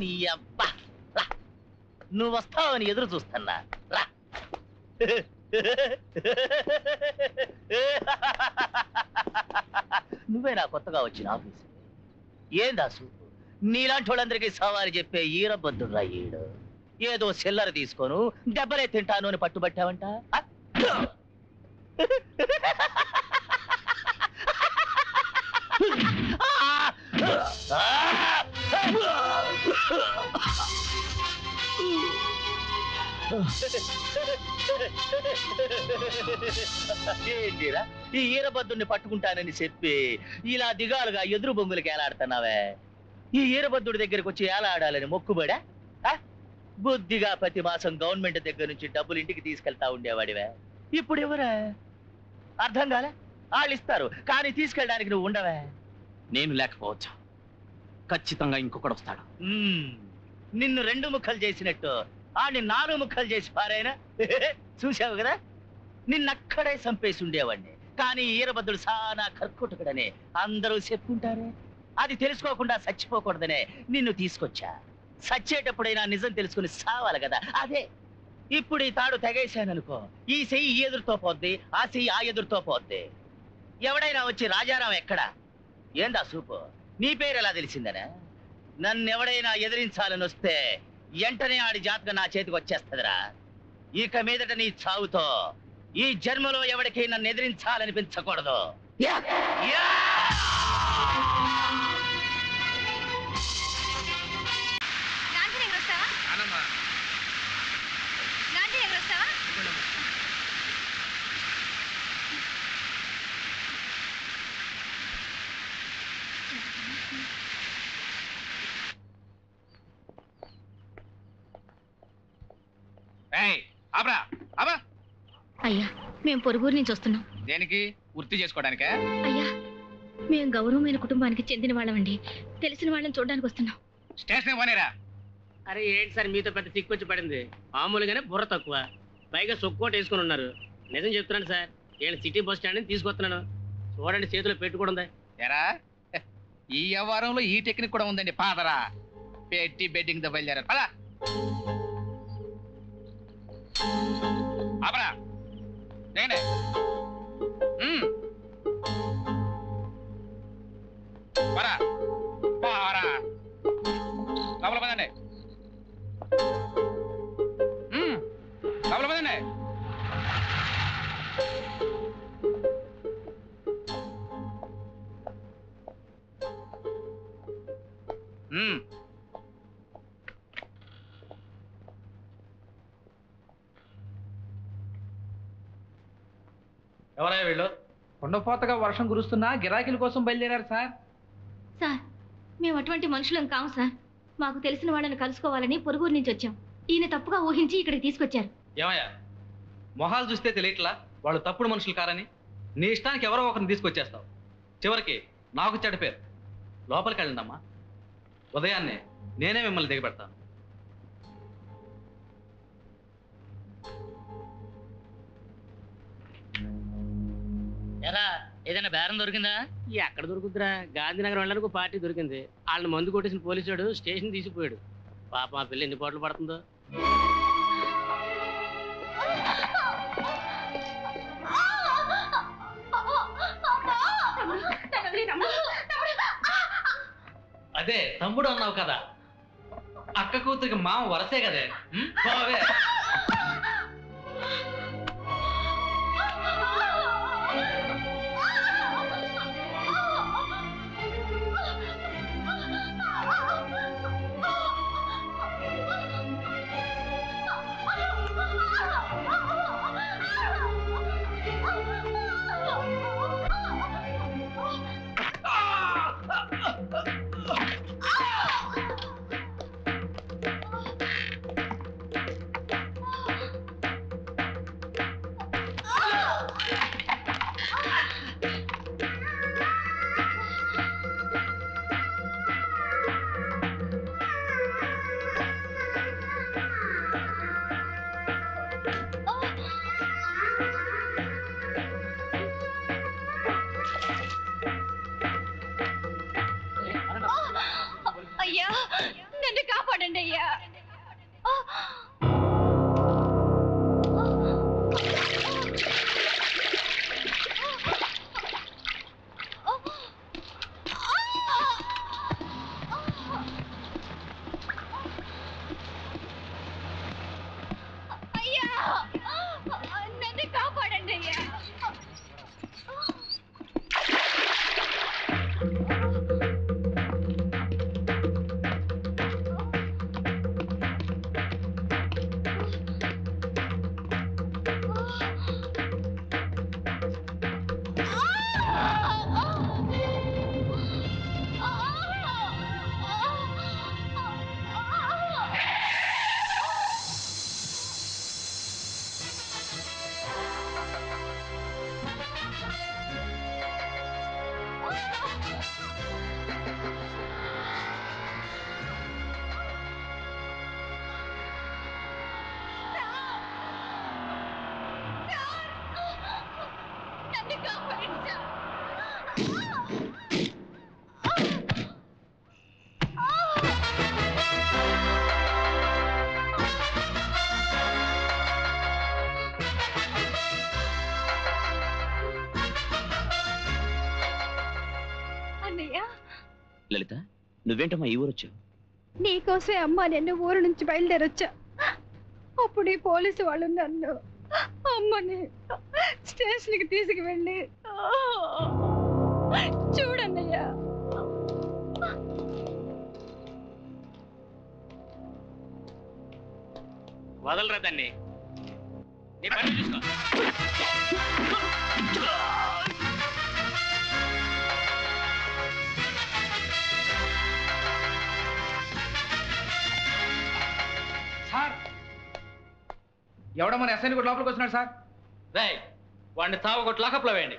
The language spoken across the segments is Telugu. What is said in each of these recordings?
నీ అబ్బా రా, నువ్వు వస్తావని ఎదురు చూస్తున్నా రా. నువ్వే నా కొత్తగా వచ్చిన ఆఫీసు. ఏం దాసు, నీలాంటి వాళ్ళందరికీ సవారి చెప్పే ఈరబద్దురా ఈడు. ఏదో సెల్లర తీసుకోను దెబ్బలే తింటాను అని పట్టుబట్టావంట. ఏంటిరా ఈ ఈరబద్దుని పట్టుకుంటానని చెప్పి ఇలా దిగాలుగా ఎదురు బొంగులకి ఏలాడుతున్నావే? ఈ ఈరబద్దుడి దగ్గరకు వచ్చి ఏలాడాలని మొక్కుబడా? బుద్ధిగా ప్రతి మాసం గవర్నమెంట్ దగ్గర నుంచి డబ్బులు ఇంటికి తీసుకెళ్తా ఉండేవాడివే. ఇప్పుడు ఎవరా? అర్థం కాలే? వాళ్ళు ఇస్తారు కానీ తీసుకెళ్ళడానికి నువ్వు ఉండవే. నేను లేకపోవచ్చా? ఖచ్చితంగా ఇంకొకడు వస్తాడు. నిన్ను 2 ముక్కలు చేసినట్టు ఆడిని 4 ముక్కలు చేసి పారాయన. చూసావు కదా, నిన్నక్కడే చంపేసి ఉండేవాడిని. కానీ ఈరబద్దుడు సానా కర్కుటకుడని అందరూ చెప్పుకుంటారే. అది తెలుసుకోకుండా చచ్చిపోకూడదనే నిన్ను తీసుకొచ్చా. చచ్చేటప్పుడైనా నిజం తెలుసుకుని సావాలి కదా. అదే ఇప్పుడు ఈ తాడు తెగేశాననుకో, ఈ చెయ్యి ఈ ఎదురుతో పోద్ది, ఆ చెయ్యి ఆ ఎదురుతో పోద్ది. ఎవడైనా వచ్చి రాజారాం ఎక్కడా, ఏందా సూపు, నీ పేరు ఎలా తెలిసిందనా? నన్నెవడైనా ఎదిరించాలని వస్తే వెంటనే ఆడి జాతకం నా చేతికి వచ్చేస్తుందిరా. ఇక మీదట నీ చావుతో ఈ జన్మలో ఎవడికి నన్ను ఎదిరించాలనిపించకూడదు. అయ్యా, మేము పొరుగురు నుంచి వస్తున్నాం. దేనికి? వృత్తి చేసుకోవడానికా? అయ్యా, మేము గౌరవమైన కుటుంబానికి చెందిన వాళ్ళమండి. తెలిసిన వాళ్ళని చూడడానికి వస్తున్నాం. స్టేషన్ పోనేరా. అరే ఏంటి సార్ మీతో పెద్ద తిక్కొచ్చి పడింది? మామూలుగానే బుర్ర తక్కువ, పైగా సొక్కోట వేసుకుని ఉన్నారు. నిజం చెప్తున్నాను సార్, నేను సిటీ బస్ స్టాండ్ నుంచి తీసుకొస్తున్నాను. చూడండి, చేతిలో పెట్టుకుంది. ఎరా, ఈ వ్యవహారంలో ఈ టెక్నిక్ కూడా ఉందండి. పాదరా పెట్టి బెడ్డింగ్ తో బయలుదేరారు. పదా ఆపరా, దిగండి. పరా పారా, లోపల పదండి. లోపల పదండి. ఎవరయ్యా వీళ్ళు? కొండపోతగా వర్షం కురుస్తున్నా గిరాకీల కోసం బయలుదేరారు సార్. సార్, మేము అటువంటి మనుషులం కాము సార్. మాకు తెలిసిన వాళ్ళని కలుసుకోవాలని పొరుగురు నుంచి వచ్చాం. ఈయన తప్పుగా ఊహించి ఇక్కడికి తీసుకొచ్చారు. ఏమయ్యా, మొహాలు చూస్తే తెలియట్లా వాళ్ళు తప్పుడు మనుషులు కారని? నీ ఇష్టానికి ఎవరో ఒకరిని తీసుకొచ్చేస్తావు. చివరికి నాకు చెడ్డ పేరు. లోపలికి వెళ్ళండమ్మా. ఉదయాన్నే నేనే మిమ్మల్ని దిగబెడతాను. ఎలా ఏదైనా బేరం దొరికిందా? ఎక్కడ దొరుకుతురా? గాంధీనగర్ వెళ్ళడానికి ఒక పార్టీ దొరికింది. వాళ్ళని మందు కొట్టేసిన పోలీసుడు స్టేషన్ తీసిపోయాడు. పాప మా పిల్ల ఎన్ని పోట్లు పడుతుందో. అదే తమ్ముడు అన్నావు కదా, అక్క కూతురికి మామ వరసే కదే. పోవే. లలిత, నువ్వేంటమ్మా ఈ ఊరొచ్చావు? నీకోసమే అమ్మా నేను ఊరు నుంచి బయలుదేరొచ్చా. అప్పుడు ఈ పోలీసు వాళ్ళు నన్ను అమ్మని స్టేషన్కి తీసుకువెళ్ళి చూడన్నయ్యా. వదలరా దాన్ని. నీ పని చూసుకో. సార్, ఎవడో మన ఎస్ఐని కూడా లోపలికి వచ్చినాడు సార్. రేయ్, వాడిని తావగొట్టి లాకప్లో వేయండి.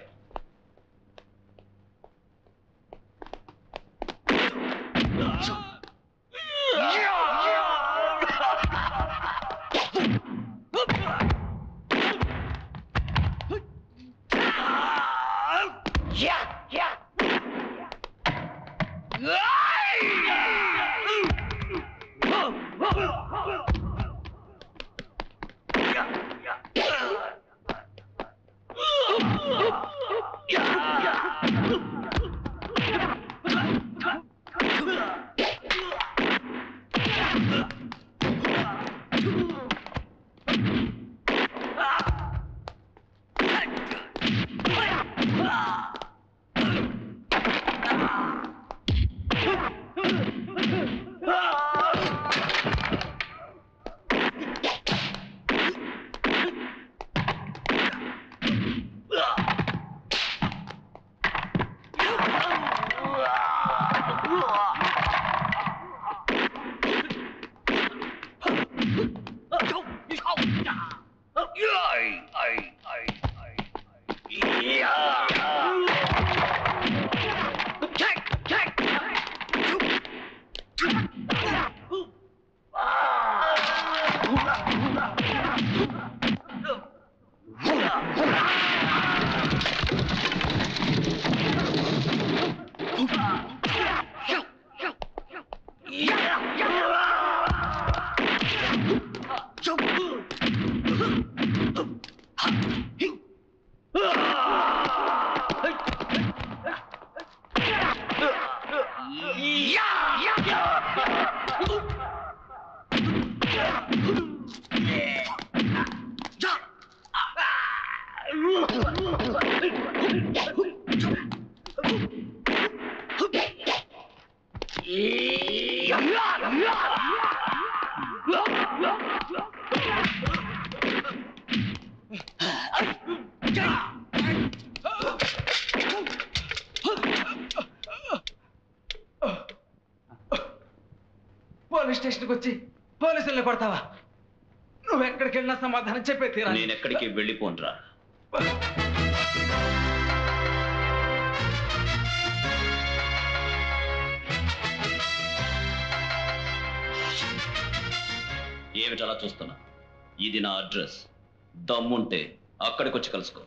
పోలీస్ స్టేషన్కి వచ్చి పోలీసుల్ని కొడతావా? నువ్వు ఎక్కడికి వెళ్ళినా సమాధానం చెప్పే తీరా. నేను ఎక్కడికి వెళ్ళిపోనరా. ఏమిటి అలా చూస్తున్నా? ఇది నా అడ్రస్. దమ్ముంటే అక్కడికి వచ్చి కలుసుకో.